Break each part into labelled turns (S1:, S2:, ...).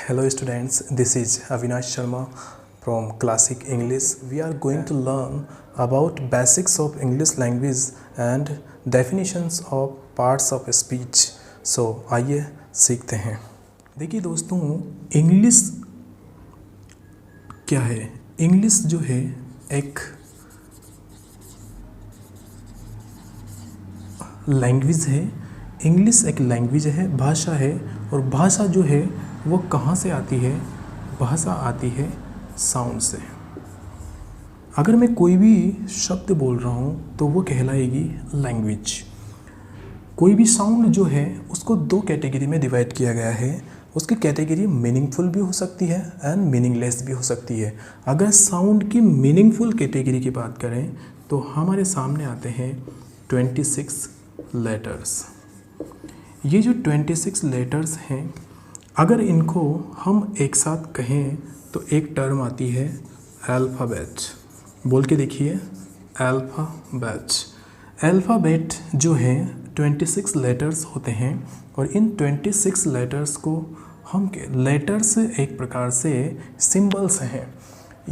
S1: Hello students, this is Avinash Sharma from Classic English. We are going to learn about basics of English language and definitions of parts of speech. So आइए सीखते हैं। देखिए दोस्तों, English क्या है? English जो है एक लैंग्वेज है। इंग्लिश एक लैंग्वेज है, भाषा है। और भाषा जो है वो कहाँ से आती है? भाषा आती है साउंड से। अगर मैं कोई भी शब्द बोल रहा हूँ तो वो कहलाएगी लैंग्वेज। कोई भी साउंड जो है उसको दो कैटेगरी में डिवाइड किया गया है। उसकी कैटेगरी मीनिंगफुल भी हो सकती है एंड मीनिंगलेस भी हो सकती है। अगर साउंड की मीनिंगफुल कैटेगरी की बात करें तो हमारे सामने आते हैं 26 लेटर्स। ये जो 26 लेटर्स हैं, अगर इनको हम एक साथ कहें तो एक टर्म आती है अल्फ़ाबेट। बोल के देखिए, अल्फ़ाबेट। अल्फ़ाबेट जो है 26 लेटर्स होते हैं और इन 26 लेटर्स को हम लेटर्स एक प्रकार से सिंबल्स हैं।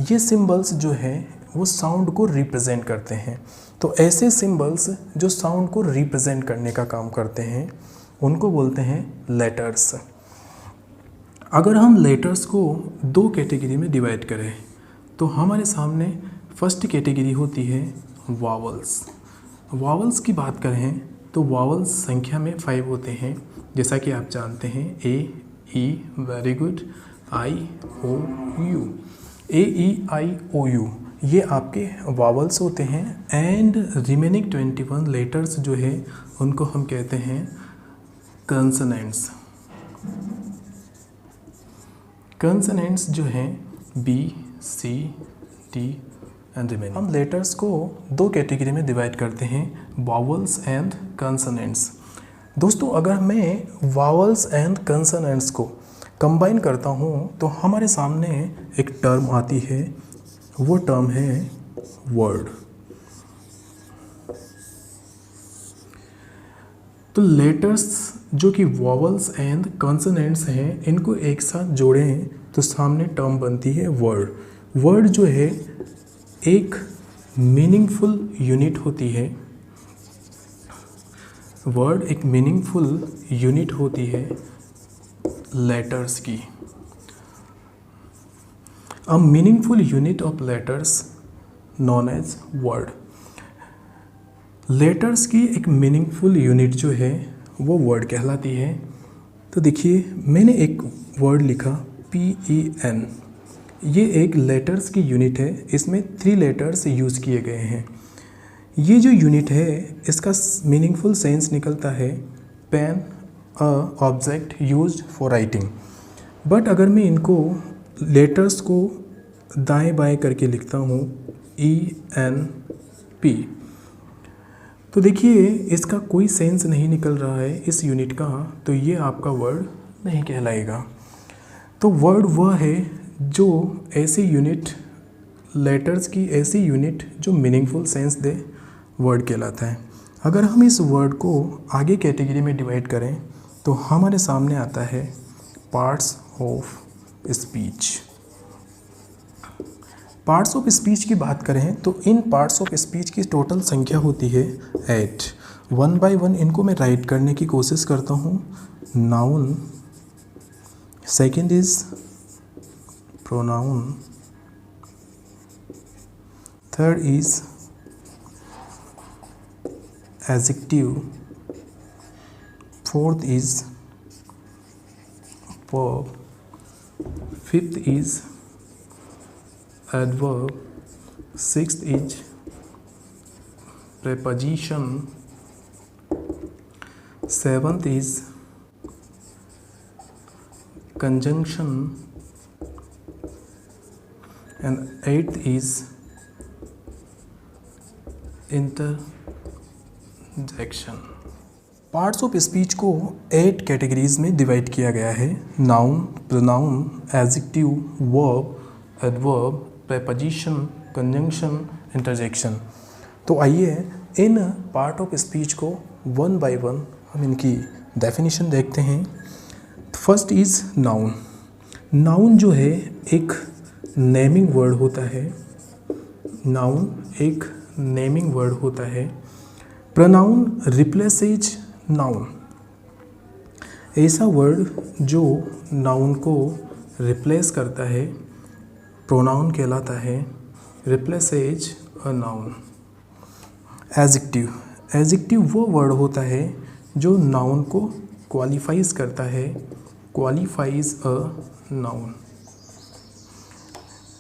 S1: ये सिंबल्स जो है वो साउंड को रिप्रेजेंट करते हैं। तो ऐसे सिंबल्स जो साउंड को रिप्रेजेंट करने का काम करते हैं उनको बोलते हैं लेटर्स। अगर हम लेटर्स को दो कैटेगरी में डिवाइड करें तो हमारे सामने फर्स्ट कैटेगरी होती है वावल्स। वावल्स की बात करें तो वावल्स संख्या में 5 होते हैं, जैसा कि आप जानते हैं A, E, very good, I, O, U. A, E, I, O, U ये आपके वावल्स होते हैं। एंड रिमेनिंग 21 लेटर्स जो है उनको हम कहते हैं कंसोनेंट्स। कंसोनेंट्स जो हैं B, C, D and remaining. हम लेटर्स को दो कैटेगरी में डिवाइड करते हैं, वावल्स एंड कंसोनेंट्स। दोस्तों, अगर मैं वावल्स एंड कंसोनेंट्स को कंबाइन करता हूँ तो हमारे सामने एक टर्म आती है, वो टर्म है वर्ड। तो लेटर्स जो कि वॉवल्स एंड कॉन्सोनेंट्स हैं, इनको एक साथ जोड़ें तो सामने टर्म बनती है वर्ड। वर्ड जो है एक मीनिंगफुल यूनिट होती है। वर्ड एक मीनिंगफुल यूनिट होती है लेटर्स की। A meaningful unit of letters known as word. Letters की एक मीनिंगफुल यूनिट जो है वो वर्ड कहलाती है। तो देखिए, मैंने एक वर्ड लिखा PEN। ये एक लेटर्स की यूनिट है। इसमें 3 लेटर्स यूज़ किए गए हैं। ये जो यूनिट है इसका मीनिंगफुल सेंस निकलता है pen, a object used for writing. But अगर मैं इनको लेटर्स को दाएं बाएं करके लिखता हूँ ENP, तो देखिए इसका कोई सेंस नहीं निकल रहा है इस यूनिट का, तो ये आपका वर्ड नहीं कहलाएगा। तो वर्ड वह है जो ऐसी यूनिट, लेटर्स की ऐसी यूनिट जो मीनिंगफुल सेंस दे, वर्ड कहलाता है। अगर हम इस वर्ड को आगे कैटेगरी में डिवाइड करें तो हमारे सामने आता है parts of speech. Parts of speech की बात करें तो इन पार्ट्स ऑफ स्पीच की टोटल संख्या होती है 8। 1 बाय 1 इनको मैं राइट करने की कोशिश करता हूँ। Noun, second is pronoun, third is adjective, fourth is verb, fifth is adverb, sixth is preposition, seventh is conjunction, and eighth is interjection। Parts of speech को 8 कैटेगरीज में डिवाइड किया गया है। Noun, pronoun, adjective, verb, adverb, preposition, conjunction, interjection। तो आइए in part of speech को 1 bye 1 हम इनकी डेफिनेशन देखते हैं। First is noun. नाउन जो है एक नेमिंग वर्ड होता है, नाउन एक नेमिंग वर्ड होता है। प्रोनाउन रिप्लेसेज नाउन, ऐसा वर्ड जो नाउन को रिप्लेस करता है प्रोनाउन कहलाता है, replaces a noun. Adjective, adjective वो वर्ड होता है जो नाउन को क्वालिफाइज करता है, क्वालिफाइज अ नाउन।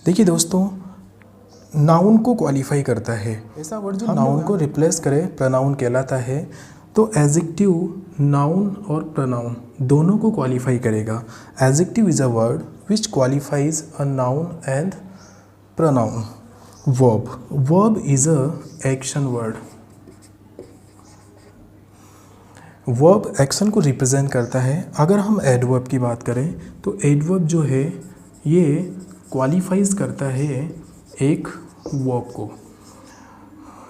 S1: देखिए दोस्तों, नाउन को क्वालिफाई करता है ऐसा वर्ड जो नाउन को रिप्लेस करे प्रोनाउन कहलाता है। तो एडजेक्टिव नाउन और प्रोनाउन दोनों को क्वालिफाई करेगा। Adjective is a word which qualifies a noun and pronoun. Verb, verb is a action word. Verb action को रिप्रेजेंट करता है। अगर हम एडवर्ब की बात करें तो एडवर्ब जो है ये क्वालिफाइज करता है एक वर्ब को।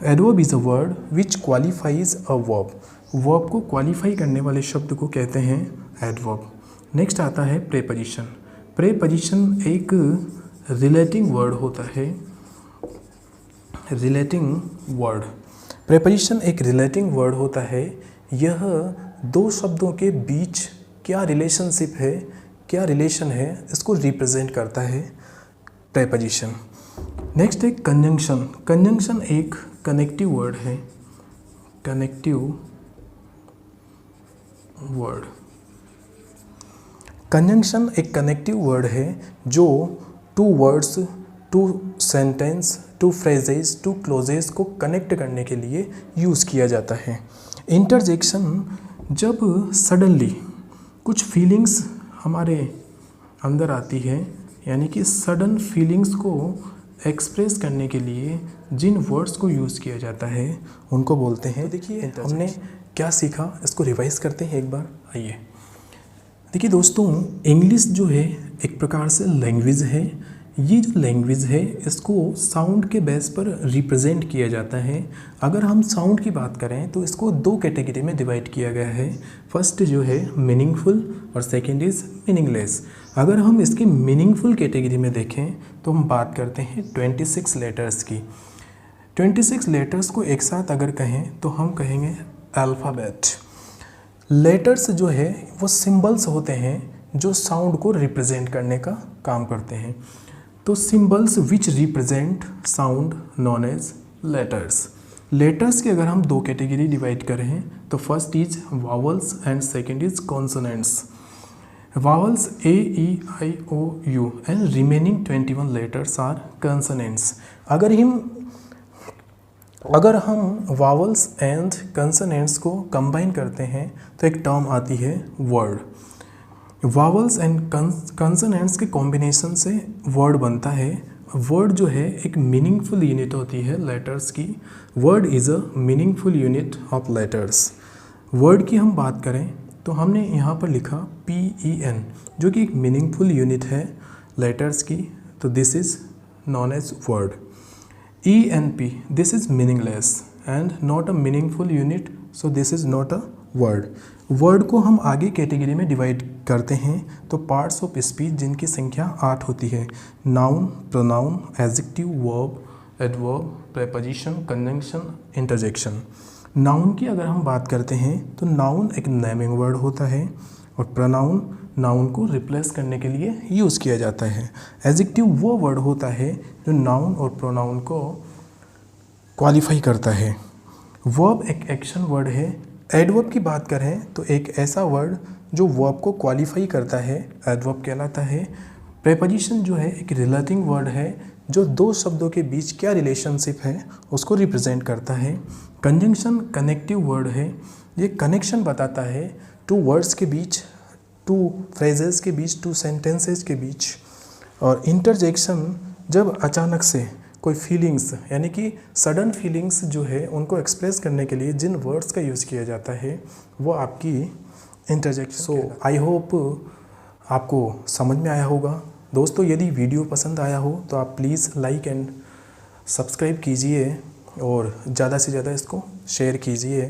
S1: Adverb is a word which qualifies a verb. Verb को क्वालिफाई करने वाले शब्द को कहते हैं एडवर्ब। नेक्स्ट आता है प्रेपोजिशन। प्रेपोजिशन एक रिलेटिंग वर्ड होता है, रिलेटिंग वर्ड। प्रेपोजिशन एक रिलेटिंग वर्ड होता है। यह दो शब्दों के बीच क्या रिलेशनशिप है, क्या रिलेशन है, इसको रिप्रेजेंट करता है प्रेपोजिशन। नेक्स्ट है कंजंक्शन। कंजंक्शन एक कनेक्टिव वर्ड है, कनेक्टिव वर्ड। कंजंक्शन एक कनेक्टिव वर्ड है जो two words, two sentence, two phrases, two clauses को कनेक्ट करने के लिए यूज़ किया जाता है। इंटरजेक्शन जब सडनली कुछ फीलिंग्स हमारे अंदर आती है, यानी कि सडन फीलिंग्स को एक्सप्रेस करने के लिए जिन वर्ड्स को यूज़ किया जाता है उनको बोलते हैं। तो देखिए हमने क्या सीखा, इसको रिवाइज करते हैं एक बार, आइए। देखिए दोस्तों, इंग्लिश जो है एक प्रकार से लैंग्वेज है। ये जो लैंग्वेज है इसको साउंड के बेस पर रिप्रेजेंट किया जाता है। अगर हम साउंड की बात करें तो इसको दो कैटेगरी में डिवाइड किया गया है। फर्स्ट जो है मीनिंगफुल और सेकंड इज़ मीनिंगलेस। अगर हम इसकी मीनिंगफुल कैटेगरी में देखें तो हम बात करते हैं 26 लेटर्स की। 26 लेटर्स को एक साथ अगर कहें तो हम कहेंगे अल्फ़ाबेट। लेटर्स जो है वो सिंबल्स होते हैं जो साउंड को रिप्रेजेंट करने का काम करते हैं। तो symbols which represent sound known as letters. Letters की अगर हम दो कैटेगरी डिवाइड करें तो first is vowels and second is consonants. Vowels A, E, I, O, U and remaining 21 letters are consonants. अगर हम वावल्स एंड कंसोनेंट्स को combine करते हैं तो एक टर्म आती है वर्ड। वावल्स एंड कंसोनेंट्स के कॉम्बिनेशन से वर्ड बनता है। वर्ड जो है एक मीनिंगफुल यूनिट होती है लेटर्स की। Word is a meaningful unit of letters. Word की हम बात करें तो हमने यहाँ पर लिखा PEN जो कि एक मीनिंगफुल यूनिट है लेटर्स की, तो this is known as word. ENP, this is meaningless and not a meaningful unit, so this is not a word. Word को हम आगे कैटेगरी में डिवाइड करते हैं तो पार्ट्स ऑफ स्पीच जिनकी संख्या 8 होती है। Noun, pronoun, adjective, verb, adverb, preposition, conjunction, interjection. Noun की अगर हम बात करते हैं तो नाउन एक नेमिंग वर्ड होता है और प्रोनाउन नाउन को रिप्लेस करने के लिए यूज़ किया जाता है। एडजेक्टिव वो वर्ड होता है जो नाउन और प्रोनाउन को क्वालिफाई करता है। वर्ब एक एक्शन वर्ड है। एडवर्ब की बात करें तो एक ऐसा वर्ड जो वर्ब को क्वालिफाई करता है एडवर्ब कहलाता है। प्रेपोजिशन जो है एक रिलेटिंग वर्ड है जो दो शब्दों के बीच क्या रिलेशनशिप है उसको रिप्रेजेंट करता है। कंजंक्शन कनेक्टिव वर्ड है, ये कनेक्शन बताता है टू वर्ड्स के बीच, टू फ्रेजेस के बीच, टू सेंटेंसेस के बीच। और इंटरजेक्शन जब अचानक से कोई फीलिंग्स यानी कि सडन फीलिंग्स जो है उनको एक्सप्रेस करने के लिए जिन वर्ड्स का यूज़ किया जाता है वो आपकी इंटरजेक्शन। सो आई होप आपको समझ में आया होगा। दोस्तों, यदि वीडियो पसंद आया हो तो आप प्लीज़ लाइक एंड सब्सक्राइब कीजिए और ज़्यादा से ज़्यादा इसको शेयर कीजिए।